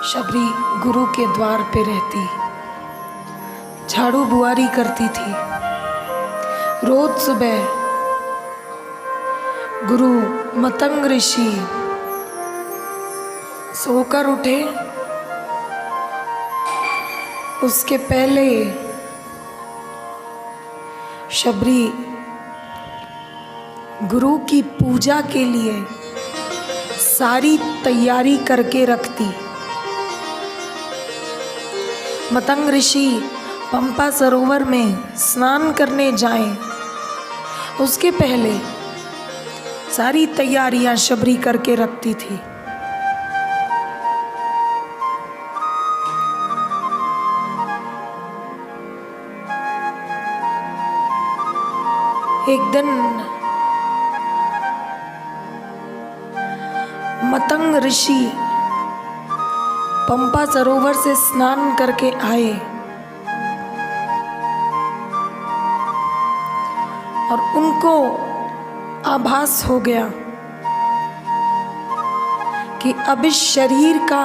शबरी गुरु के द्वार पे रहती, झाड़ू बुआरी करती थी। रोज सुबह गुरु मतंग ऋषि सोकर उठे, उसके पहले शबरी गुरु की पूजा के लिए सारी तैयारी करके रखती। मतंग ऋषि पंपा सरोवर में स्नान करने जाएं, उसके पहले सारी तैयारियां शबरी करके रखती थी। एक दिन मतंग ऋषि पंपा सरोवर से स्नान करके आए और उनको आभास हो गया कि अब इस शरीर का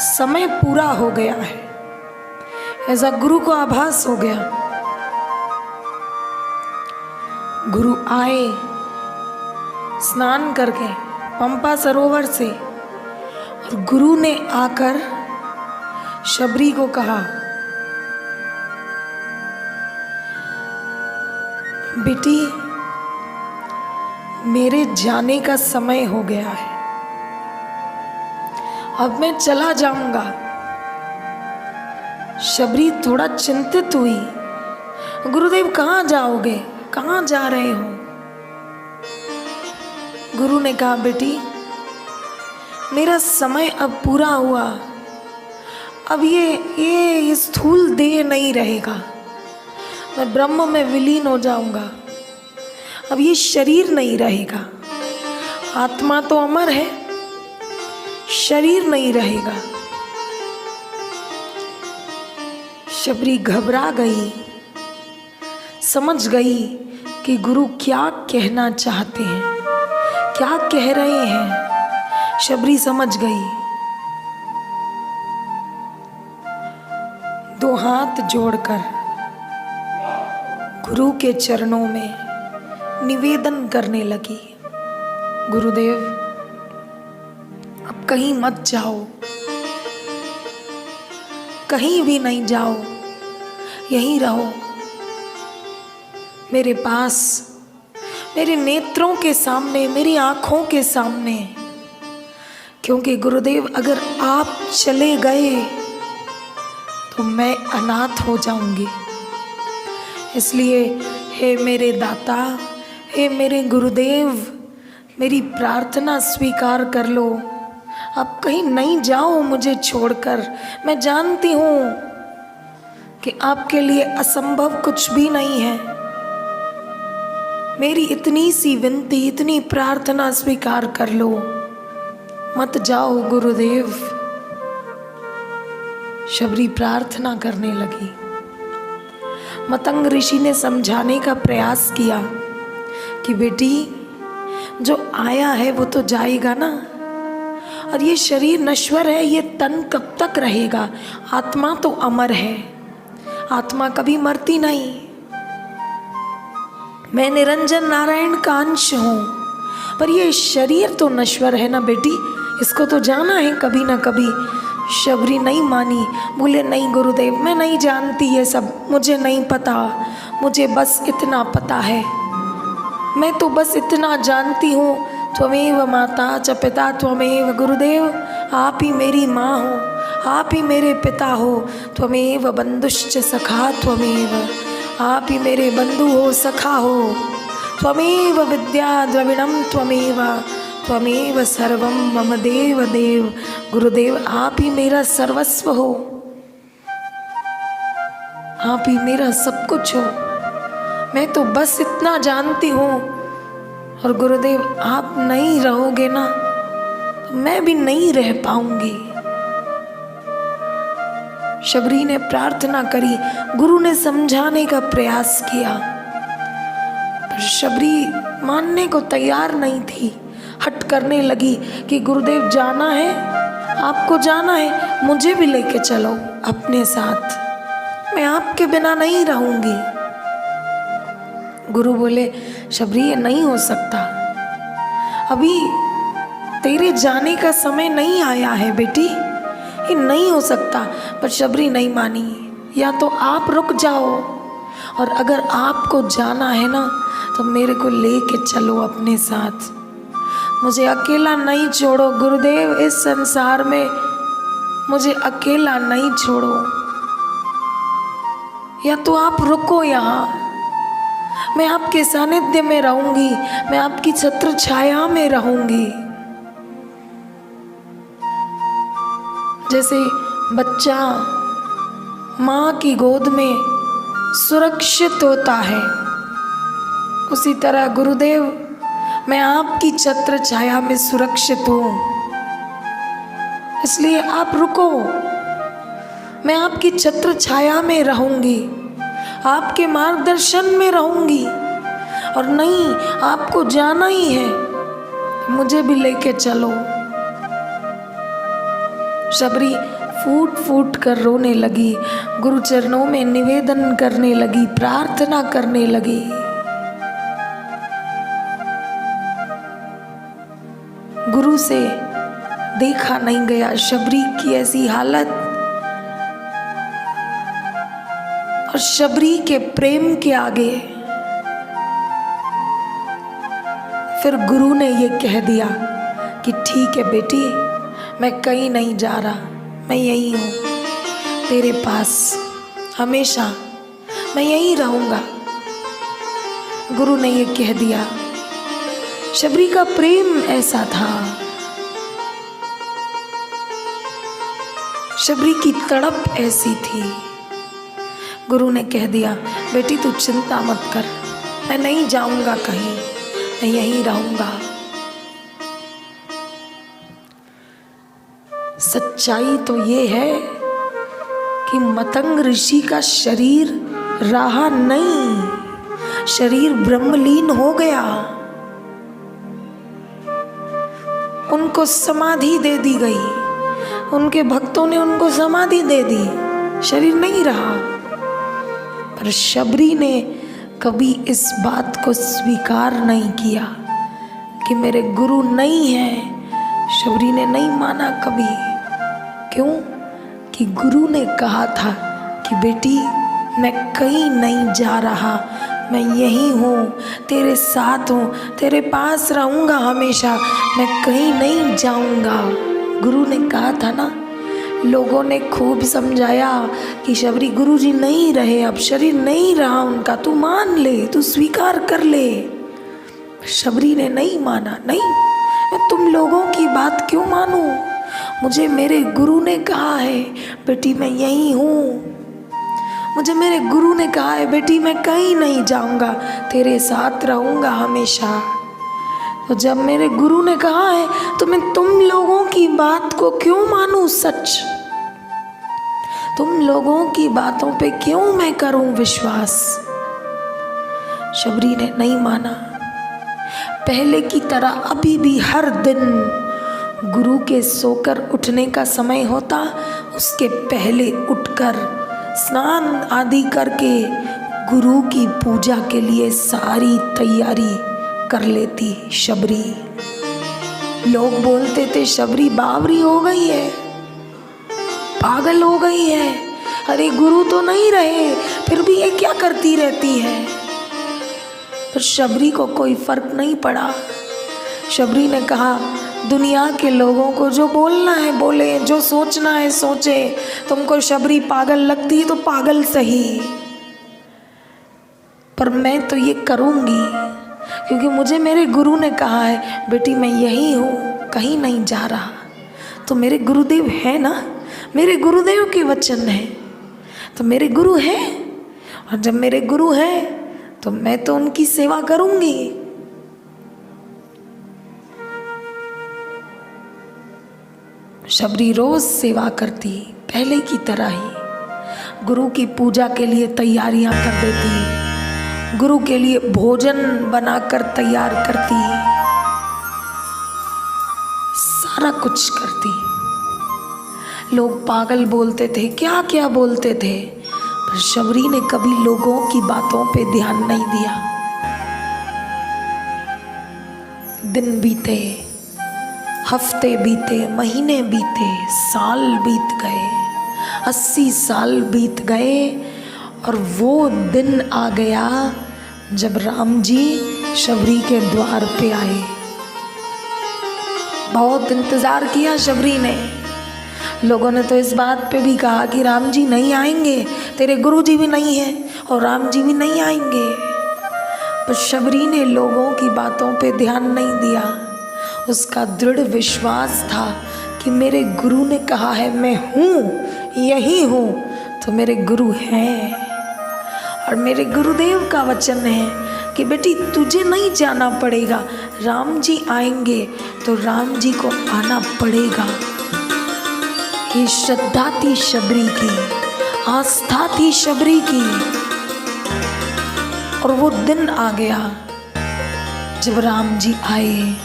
समय पूरा हो गया है। ऐसा गुरु को आभास हो गया। गुरु आए स्नान करके पंपा सरोवर से, और गुरु ने आकर शबरी को कहा, बेटी मेरे जाने का समय हो गया है, अब मैं चला जाऊंगा। शबरी थोड़ा चिंतित हुई, गुरुदेव कहाँ जाओगे, कहाँ जा रहे हो? गुरु ने कहा, बेटी मेरा समय अब पूरा हुआ, अब ये स्थूल देह नहीं रहेगा, मैं ब्रह्म में विलीन हो जाऊंगा, अब ये शरीर नहीं रहेगा। आत्मा तो अमर है, शरीर नहीं रहेगा। शबरी घबरा गई, समझ गई कि गुरु क्या कहना चाहते हैं, क्या कह रहे हैं। शबरी समझ गई। दो हाथ जोड़कर गुरु के चरणों में निवेदन करने लगी, गुरुदेव अब कहीं मत जाओ, कहीं भी नहीं जाओ, यहीं रहो मेरे पास, मेरे नेत्रों के सामने, मेरी आंखों के सामने। क्योंकि गुरुदेव अगर आप चले गए तो मैं अनाथ हो जाऊंगी। इसलिए हे मेरे दाता, हे मेरे गुरुदेव, मेरी प्रार्थना स्वीकार कर लो, अब कहीं नहीं जाओ मुझे छोड़कर। मैं जानती हूँ कि आपके लिए असंभव कुछ भी नहीं है। मेरी इतनी सी विनती, इतनी प्रार्थना स्वीकार कर लो, मत जाओ गुरुदेव। शबरी प्रार्थना करने लगी। मतंग ऋषि ने समझाने का प्रयास किया कि बेटी जो आया है वो तो जाएगा ना, और ये शरीर नश्वर है, ये तन कब तक रहेगा? आत्मा तो अमर है, आत्मा कभी मरती नहीं। मैं निरंजन नारायण का अंश हूँ, पर ये शरीर तो नश्वर है ना बेटी, इसको तो जाना है कभी ना कभी। शबरी नहीं मानी, बोले नहीं गुरुदेव मैं नहीं जानती ये सब, मुझे नहीं पता, मुझे बस इतना पता है, मैं तो बस इतना जानती हूँ, त्वमेव माता च पिता त्वमेव। गुरुदेव आप ही मेरी माँ हो, आप ही मेरे पिता हो, त्वमेव बंधुश्च सखा त्वमेव, आप ही मेरे बंधु हो, सखा हो। त्वमेव विद्या द्रविणम त्वमेव, त्वमेव सर्वम मम देव देव। गुरुदेव आप ही मेरा सर्वस्व हो, आप ही मेरा सब कुछ हो, मैं तो बस इतना जानती हूँ। और गुरुदेव आप नहीं रहोगे ना तो मैं भी नहीं रह पाऊंगी। शबरी ने प्रार्थना करी, गुरु ने समझाने का प्रयास किया, पर शबरी मानने को तैयार नहीं थी। हट करने लगी कि गुरुदेव जाना है, आपको जाना है, मुझे भी लेके चलो अपने साथ, मैं आपके बिना नहीं रहूंगी। गुरु बोले, शबरी ये नहीं हो सकता, अभी तेरे जाने का समय नहीं आया है बेटी, ये नहीं हो सकता। पर शबरी नहीं मानी, या तो आप रुक जाओ, और अगर आपको जाना है ना तो मेरे को लेके चलो अपने साथ, मुझे अकेला नहीं छोड़ो गुरुदेव, इस संसार में मुझे अकेला नहीं छोड़ो। या तो आप रुको यहाँ, मैं आपके सानिध्य में रहूंगी, मैं आपकी छत्र छाया में रहूंगी। जैसे बच्चा माँ की गोद में सुरक्षित होता है, उसी तरह गुरुदेव मैं आपकी छत्र छाया में सुरक्षित हूँ, इसलिए आप रुको, मैं आपकी छत्र छाया में रहूंगी, आपके मार्गदर्शन में रहूंगी। और नहीं, आपको जाना ही है, मुझे भी लेके चलो। शबरी फूट फूट कर रोने लगी, गुरु चरणों में निवेदन करने लगी, प्रार्थना करने लगी। गुरु से देखा नहीं गया शबरी की ऐसी हालत, और शबरी के प्रेम के आगे फिर गुरु ने ये कह दिया कि ठीक है बेटी, मैं कहीं नहीं जा रहा, मैं यही हूँ तेरे पास, हमेशा मैं यहीं रहूँगा। गुरु ने ये कह दिया। शबरी का प्रेम ऐसा था, शबरी की तड़प ऐसी थी। गुरु ने कह दिया, बेटी तू चिंता मत कर, मैं नहीं जाऊंगा कहीं, मैं यहीं रहूंगा। सच्चाई तो ये है कि मतंग ऋषि का शरीर रहा नहीं, शरीर ब्रह्मलीन हो गया, उनको समाधि दे दी गई, उनके भक्तों ने उनको समाधि दे दी, शरीर नहीं रहा। पर शबरी ने कभी इस बात को स्वीकार नहीं किया कि मेरे गुरु नहीं है। शबरी ने नहीं माना कभी। क्यों? कि गुरु ने कहा था कि बेटी मैं कहीं नहीं जा रहा, मैं यहीं हूँ, तेरे साथ हूँ, तेरे पास रहूँगा हमेशा, मैं कहीं नहीं जाऊँगा। गुरु ने कहा था ना। लोगों ने खूब समझाया कि शबरी गुरुजी नहीं रहे, अब शरीर नहीं रहा उनका, तू मान ले, तू स्वीकार कर ले। शबरी ने नहीं माना। नहीं, मैं तुम लोगों की बात क्यों मानूं? मुझे मेरे गुरु ने कहा है बेटी मैं यहीं हूँ, मुझे मेरे गुरु ने कहा है बेटी मैं कहीं नहीं जाऊँगा, तेरे साथ रहूँगा हमेशा। तो जब मेरे गुरु ने कहा है तो मैं तुम लोगों की बात को क्यों मानूं सच? तुम लोगों की बातों पे क्यों मैं करूं विश्वास? शबरी ने नहीं माना। पहले की तरह अभी भी हर दिन गुरु के सोकर उठने का समय होता, उसके पहले उठकर स्नान आदि करके गुरु की पूजा के लिए सारी तैयारी कर लेती शबरी। लोग बोलते थे शबरी बावरी हो गई है, पागल हो गई है, अरे गुरु तो नहीं रहे फिर भी ये क्या करती रहती है। पर शबरी को कोई फर्क नहीं पड़ा। शबरी ने कहा दुनिया के लोगों को जो बोलना है बोले, जो सोचना है सोचे, तुमको शबरी पागल लगती है तो पागल सही, पर मैं तो ये करूँगी क्योंकि मुझे मेरे गुरु ने कहा है बेटी मैं यही हूँ, कहीं नहीं जा रहा। तो मेरे गुरुदेव है ना, मेरे गुरुदेव के वचन है, तो मेरे गुरु हैं, और जब मेरे गुरु हैं तो मैं तो उनकी सेवा करूँगी। शबरी रोज सेवा करती पहले की तरह ही, गुरु की पूजा के लिए तैयारियां कर देती, गुरु के लिए भोजन बनाकर तैयार करती, सारा कुछ करती। लोग पागल बोलते थे, क्या क्या बोलते थे, पर शबरी ने कभी लोगों की बातों पे ध्यान नहीं दिया। दिन बीते, हफ्ते बीते, महीने बीते, साल बीत गए, 80 साल बीत गए और वो दिन आ गया जब राम जी शबरी के द्वार पे आए। बहुत इंतज़ार किया शबरी ने। लोगों ने तो इस बात पे भी कहा कि राम जी नहीं आएंगे, तेरे गुरु जी भी नहीं हैं और राम जी भी नहीं आएंगे, पर शबरी ने लोगों की बातों पे ध्यान नहीं दिया। उसका दृढ़ विश्वास था कि मेरे गुरु ने कहा है मैं हूँ, यही हूँ, तो मेरे गुरु हैं। और मेरे गुरुदेव का वचन है कि बेटी तुझे नहीं जाना पड़ेगा, राम जी आएंगे तो राम जी को आना पड़ेगा। ये श्रद्धा थी शबरी की, आस्था थी शबरी की। और वो दिन आ गया जब राम जी आए,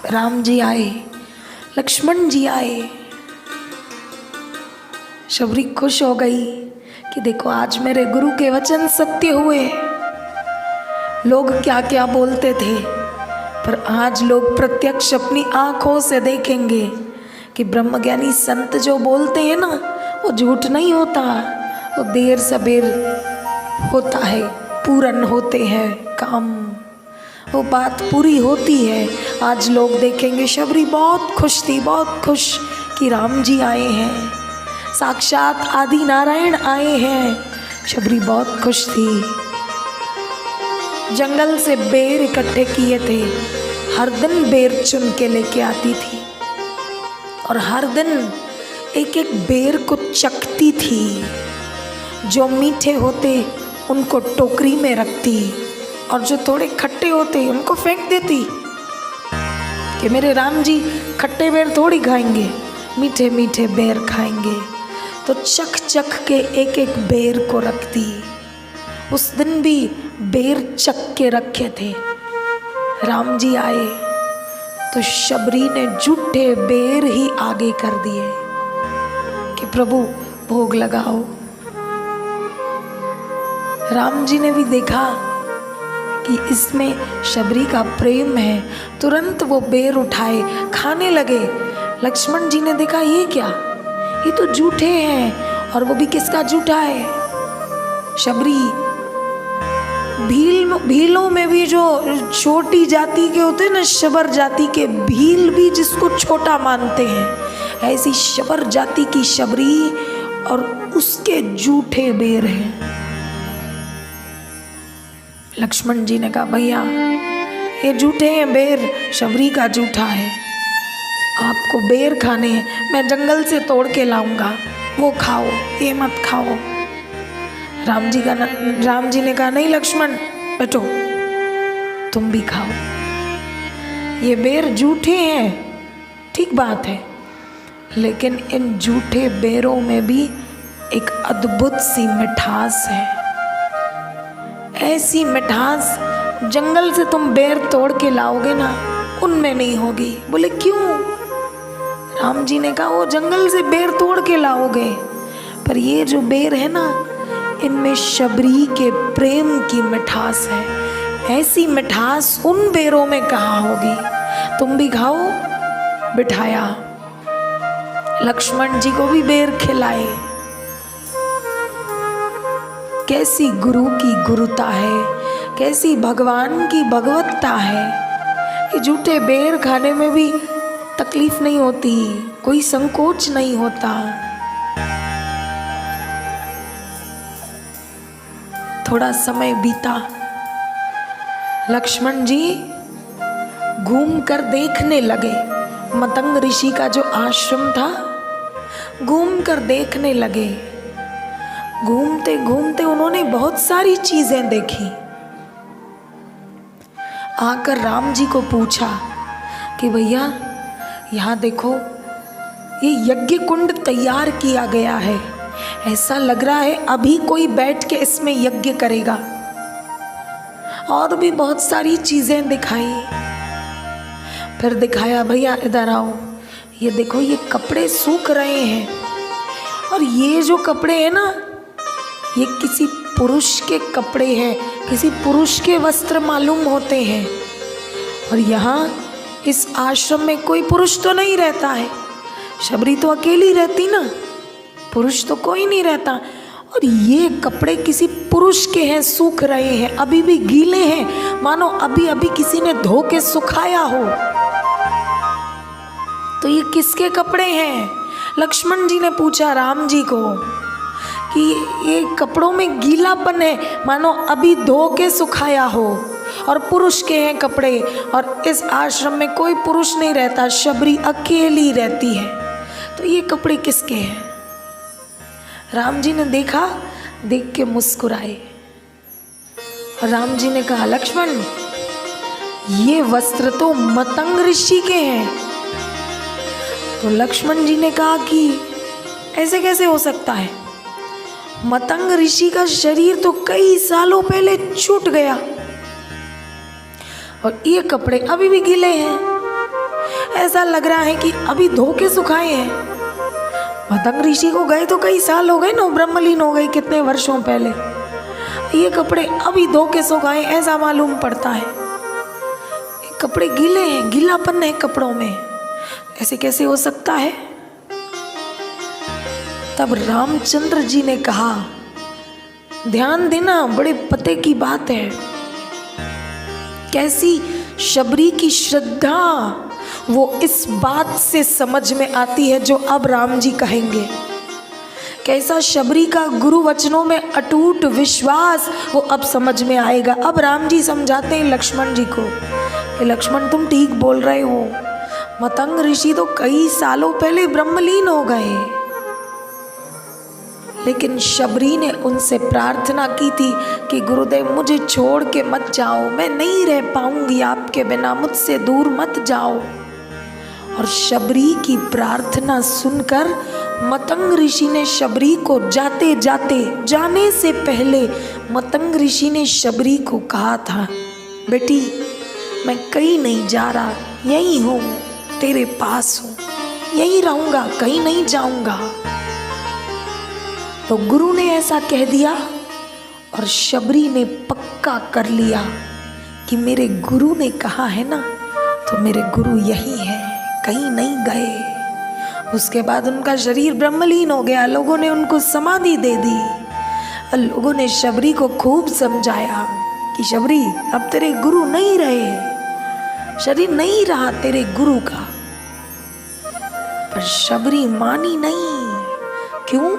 राम जी आए, लक्ष्मण जी आए। शबरी खुश हो गई कि देखो आज मेरे गुरु के वचन सत्य हुए। लोग क्या क्या बोलते थे, पर आज लोग प्रत्यक्ष अपनी आंखों से देखेंगे कि ब्रह्मज्ञानी संत जो बोलते हैं ना, वो झूठ नहीं होता, वो देर सबेर होता है, पूर्ण होते हैं काम, वो बात पूरी होती है। आज लोग देखेंगे शबरी बहुत खुश थी, बहुत खुश कि राम जी आए हैं, साक्षात आदि नारायण आए हैं। शबरी बहुत खुश थी। जंगल से बेर इकट्ठे किए थे, हर दिन बेर चुन के लेके आती थी और हर दिन एक एक बेर को चखती थी। जो मीठे होते उनको टोकरी में रखती और जो थोड़े खट्टे होते उनको फेंक देती कि मेरे राम जी खट्टे बेर थोड़ी खाएंगे, मीठे मीठे बेर खाएंगे। तो चख चख के एक एक बेर को रखती। उस दिन भी बेर चख के रखे थे। राम जी आए तो शबरी ने जूठे बेर ही आगे कर दिए कि प्रभु भोग लगाओ। राम जी ने भी देखा कि इसमें शबरी का प्रेम है, तुरंत वो बेर उठाए खाने लगे। लक्ष्मण जी ने देखा ये क्या, ये तो जूठे हैं, और वो भी किसका जूठा है, शबरी। भीलों में भी जो छोटी जाति के होते हैं ना, शबर जाति के भील भी जिसको छोटा मानते हैं, ऐसी शबर जाति की शबरी और उसके जूठे बेर हैं। लक्ष्मण जी ने कहा भैया ये जूठे हैं बेर, शबरी का जूठा है, आपको बेर खाने हैं, मैं जंगल से तोड़ के लाऊंगा, वो खाओ, ये मत खाओ। राम जी ने कहा नहीं लक्ष्मण बैठो, तुम भी खाओ, ये बेर जूठे हैं, ठीक बात है, लेकिन इन जूठे बेरों में भी एक अद्भुत सी मिठास है। ऐसी मिठास जंगल से तुम बेर तोड़ के लाओगे ना, उनमें नहीं होगी। बोले क्यों? राम जी ने कहा वो जंगल से बेर तोड़ के लाओगे, पर ये जो बेर है ना, इनमें शबरी के प्रेम की मिठास है। ऐसी मिठास उन बेरों में कहाँ होगी, तुम भी खाओ। बिठाया, लक्ष्मण जी को भी बेर खिलाए। कैसी गुरु की गुरुता है, कैसी भगवान की भगवत्ता है कि झूठे बेर खाने में भी तकलीफ नहीं होती, कोई संकोच नहीं होता। थोड़ा समय बीता, लक्ष्मण जी घूम कर देखने लगे। मतंग ऋषि का जो आश्रम था, घूम कर देखने लगे। घूमते घूमते उन्होंने बहुत सारी चीजें देखी। आकर राम जी को पूछा कि भैया यहाँ देखो, ये यज्ञ कुंड तैयार किया गया है, ऐसा लग रहा है अभी कोई बैठ के इसमें यज्ञ करेगा। और भी बहुत सारी चीजें दिखाई। फिर दिखाया भैया इधर आओ, ये देखो ये कपड़े सूख रहे हैं, और ये जो कपड़े हैं ना, ये किसी पुरुष के कपड़े हैं, किसी पुरुष के वस्त्र मालूम होते हैं। और यहाँ इस आश्रम में कोई पुरुष तो नहीं रहता है, शबरी तो अकेली रहती ना, पुरुष तो कोई नहीं रहता। और ये कपड़े किसी पुरुष के हैं, सूख रहे हैं, अभी भी गीले हैं, मानो अभी अभी किसी ने धो के सुखाया हो। तो ये किसके कपड़े हैं? लक्ष्मण जी ने पूछा राम जी को कि ये कपड़ों में गीलापन है, मानो अभी धो के सुखाया हो, और पुरुष के हैं कपड़े, और इस आश्रम में कोई पुरुष नहीं रहता, शबरी अकेली रहती है, तो ये कपड़े किसके हैं? राम जी ने देखा, देख के मुस्कुराए। राम जी ने कहा लक्ष्मण, ये वस्त्र तो मतंग ऋषि के हैं। तो लक्ष्मण जी ने कहा कि ऐसे कैसे हो सकता है, मतंग ऋषि का शरीर तो कई सालों पहले छूट गया, और ये कपड़े अभी भी गीले हैं, ऐसा लग रहा है कि अभी धो के सुखाए हैं। मतंग ऋषि को गए तो कई साल हो गए ना, ब्रह्मलीन हो गए कितने वर्षों पहले, ये कपड़े अभी धो के सुखाए ऐसा मालूम पड़ता है। ये कपड़े गीले हैं, गीलापन है कपड़ों में, ऐसे कैसे हो सकता है? तब रामचंद्र जी ने कहा, ध्यान देना, बड़े पते की बात है। कैसी शबरी की श्रद्धा वो इस बात से समझ में आती है जो अब राम जी कहेंगे। कैसा शबरी का गुरु वचनों में अटूट विश्वास वो अब समझ में आएगा। अब राम जी समझाते हैं लक्ष्मण जी को कि लक्ष्मण तुम ठीक बोल रहे हो, मतंग ऋषि तो कई सालों पहले ब्रह्मलीन हो गए, लेकिन शबरी ने उनसे प्रार्थना की थी कि गुरुदेव मुझे छोड़ के मत जाओ, मैं नहीं रह पाऊंगी आपके बिना, मुझसे दूर मत जाओ। और शबरी की प्रार्थना सुनकर मतंग ऋषि ने शबरी को जाते जाते, जाने से पहले मतंग ऋषि ने शबरी को कहा था, बेटी मैं कहीं नहीं जा रहा, यहीं हूँ, तेरे पास हूँ, यहीं रहूँगा, कहीं नहीं जाऊँगा। तो गुरु ने ऐसा कह दिया और शबरी ने पक्का कर लिया कि मेरे गुरु ने कहा है ना, तो मेरे गुरु यही है, कहीं नहीं गए। उसके बाद उनका शरीर ब्रह्मलीन हो गया, लोगों ने उनको समाधि दे दी, और लोगों ने शबरी को खूब समझाया कि शबरी अब तेरे गुरु नहीं रहे, शरीर नहीं रहा तेरे गुरु का। पर शबरी मानी नहीं। क्यों?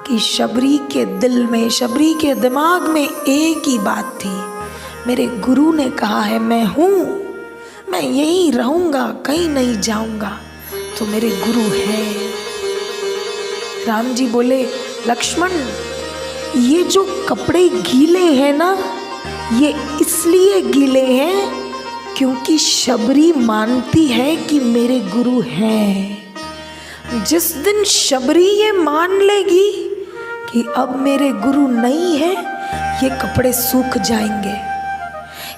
कि शबरी के दिल में, शबरी के दिमाग में एक ही बात थी, मेरे गुरु ने कहा है मैं हूँ, मैं यहीं रहूँगा, कहीं नहीं जाऊँगा, तो मेरे गुरु हैं। राम जी बोले लक्ष्मण ये जो कपड़े गीले हैं ना, ये इसलिए गीले हैं क्योंकि शबरी मानती है कि मेरे गुरु हैं। जिस दिन शबरी ये मान लेगी कि अब मेरे गुरु नहीं है, ये कपड़े सूख जाएंगे।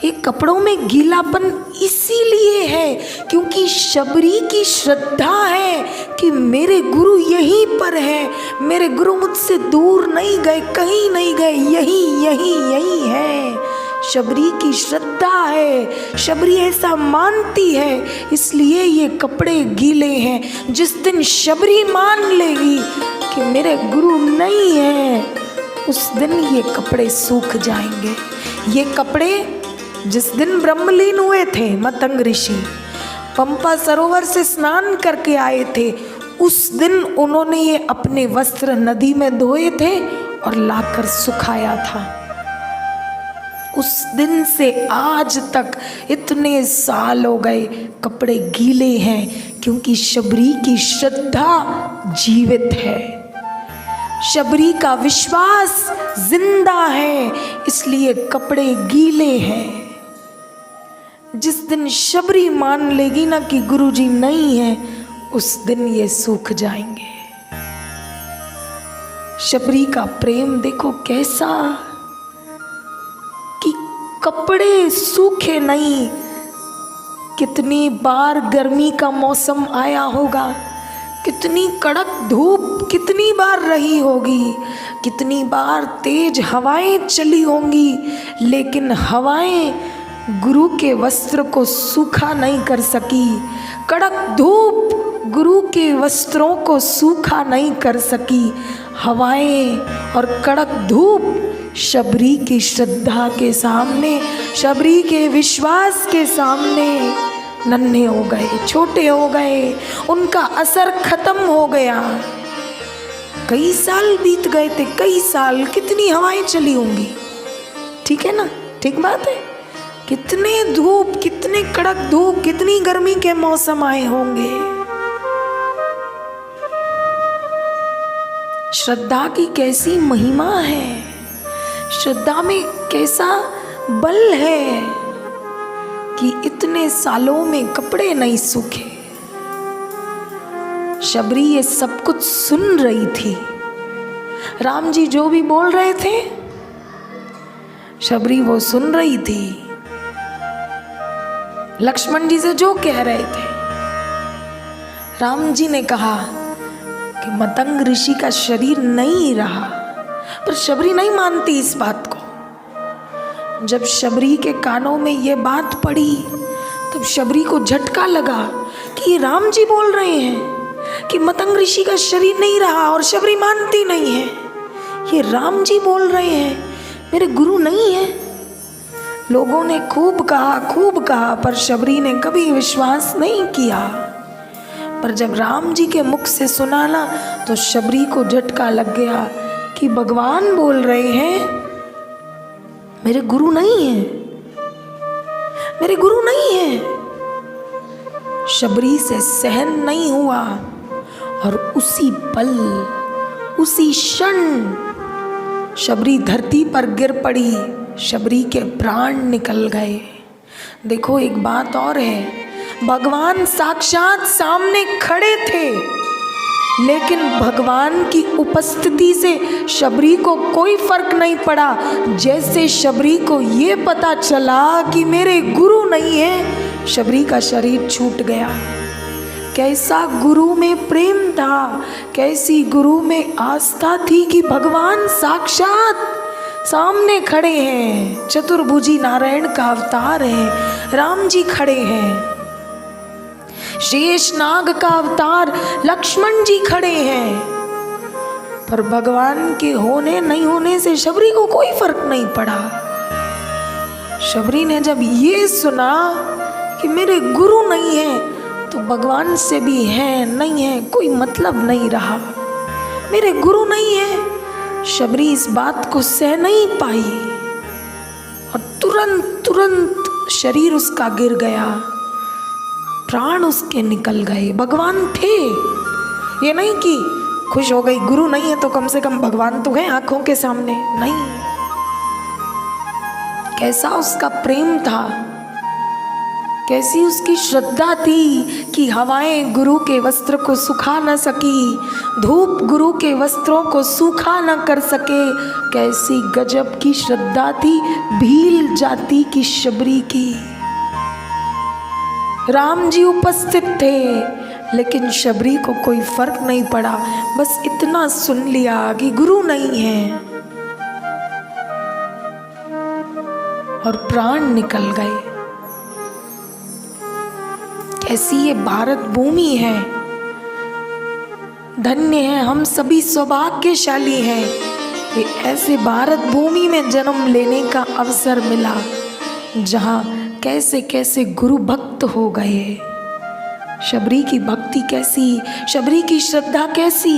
ये कपड़ों में गीलापन इसीलिए है क्योंकि शबरी की श्रद्धा है कि मेरे गुरु यहीं पर है, मेरे गुरु मुझसे दूर नहीं गए, कहीं नहीं गए, यही है। शबरी की श्रद्धा है, शबरी ऐसा मानती है, इसलिए ये कपड़े गीले हैं। जिस दिन शबरी मान लेगी कि मेरे गुरु नहीं है, उस दिन ये कपड़े सूख जाएंगे। ये कपड़े जिस दिन ब्रह्मलीन हुए थे मतंग ऋषि, पंपा सरोवर से स्नान करके आए थे, उस दिन उन्होंने ये अपने वस्त्र नदी में धोए थे और लाकर सुखाया था। उस दिन से आज तक इतने साल हो गए, कपड़े गीले हैं क्योंकि शबरी की श्रद्धा जीवित है, शबरी का विश्वास जिंदा है, इसलिए कपड़े गीले हैं। जिस दिन शबरी मान लेगी ना कि गुरुजी नहीं है, उस दिन ये सूख जाएंगे। शबरी का प्रेम देखो कैसा, कि कपड़े सूखे नहीं, कितनी बार गर्मी का मौसम आया होगा, कितनी कड़क धूप कितनी बार रही होगी, कितनी बार तेज हवाएं चली होंगी, लेकिन हवाएं गुरु के वस्त्र को सूखा नहीं कर सकी। कड़क धूप गुरु के वस्त्रों को सूखा नहीं कर सकी। हवाएं और कड़क धूप शबरी की श्रद्धा के सामने, शबरी के विश्वास के सामने नन्हे हो गए, छोटे हो गए, उनका असर खत्म हो गया। कई साल बीत गए थे, कई साल, कितनी हवाएं चली होंगी, ठीक है ना, ठीक बात है। कितने धूप, कितने कड़क धूप, कितनी गर्मी के मौसम आए होंगे। श्रद्धा की कैसी महिमा है, श्रद्धा में कैसा बल है कि इतने सालों में कपड़े नहीं सूखे। शबरी ये सब कुछ सुन रही थी। राम जी जो भी बोल रहे थे, शबरी वो सुन रही थी। लक्ष्मण जी से जो कह रहे थे, राम जी ने कहा कि मतंग ऋषि का शरीर नहीं रहा, पर शबरी नहीं मानती इस बात को। जब शबरी के कानों में ये बात पड़ी, तब शबरी को झटका लगा कि ये राम जी बोल रहे हैं कि मतंग ऋषि का शरीर नहीं रहा, और शबरी मानती नहीं है। ये राम जी बोल रहे हैं, मेरे गुरु नहीं है। लोगों ने खूब कहा, पर शबरी ने कभी विश्वास नहीं किया। पर जब राम जी के मुख से सुना ना, तो शबरी को झटका लग गया कि भगवान बोल रहे हैं, मेरे गुरु नहीं है, मेरे गुरु नहीं है। शबरी से सहन नहीं हुआ, और उसी पल, उसी क्षण शबरी धरती पर गिर पड़ी। शबरी के प्राण निकल गए। देखो एक बात और है, भगवान साक्षात सामने खड़े थे, लेकिन भगवान की उपस्थिति से शबरी को कोई फर्क नहीं पड़ा। जैसे शबरी को ये पता चला कि मेरे गुरु नहीं है, शबरी का शरीर छूट गया। कैसा गुरु में प्रेम था, कैसी गुरु में आस्था थी कि भगवान साक्षात सामने खड़े हैं। चतुर्भुजी नारायण का अवतार है, राम जी खड़े हैं। शेष नाग का अवतार लक्ष्मण जी खड़े हैं। पर भगवान के होने नहीं होने से शबरी को कोई फर्क नहीं पड़ा। शबरी ने जब ये सुना कि मेरे गुरु नहीं है, तो भगवान से भी है नहीं है कोई मतलब नहीं रहा। मेरे गुरु नहीं है, शबरी इस बात को सह नहीं पाई, और तुरंत शरीर उसका गिर गया, प्राण उसके निकल गए। भगवान थे, ये नहीं कि खुश हो गई गुरु नहीं है तो कम से कम भगवान तो है आंखों के सामने, नहीं। कैसा उसका प्रेम था, कैसी उसकी श्रद्धा थी कि हवाएं गुरु के वस्त्र को सुखा न सकी, धूप गुरु के वस्त्रों को सूखा न कर सके। कैसी गजब की श्रद्धा थी भील जाति की शबरी की। राम जी उपस्थित थे, लेकिन शबरी को कोई फर्क नहीं पड़ा। बस इतना सुन लिया कि गुरु नहीं है, और प्राण निकल गए। कैसी ये भारत भूमि है, धन्य है, हम सभी सौभाग्यशाली हैं कि ऐसे भारत भूमि में जन्म लेने का अवसर मिला, जहाँ कैसे कैसे गुरु भक्त हो गए। शबरी की भक्ति कैसी, शबरी की श्रद्धा कैसी।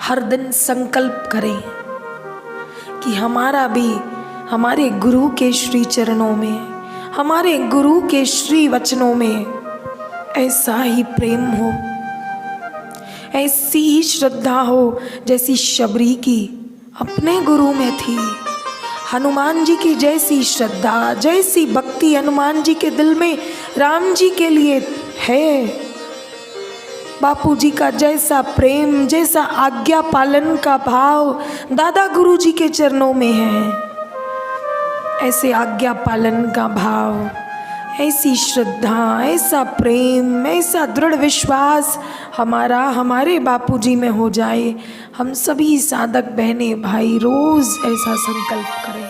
हर दिन संकल्प करें कि हमारा भी हमारे गुरु के श्री चरणों में, हमारे गुरु के श्री वचनों में ऐसा ही प्रेम हो, ऐसी ही श्रद्धा हो जैसी शबरी की अपने गुरु में थी। हनुमान जी की जैसी श्रद्धा, जैसी भक्ति हनुमान जी के दिल में राम जी के लिए है, बापू जी का जैसा प्रेम, जैसा आज्ञा पालन का भाव दादा गुरु जी के चरणों में है, ऐसे आज्ञा पालन का भाव, ऐसी श्रद्धा, ऐसा प्रेम, ऐसा दृढ़ विश्वास हमारा हमारे बापूजी में हो जाए। हम सभी साधक बहनें भाई रोज़ ऐसा संकल्प करें।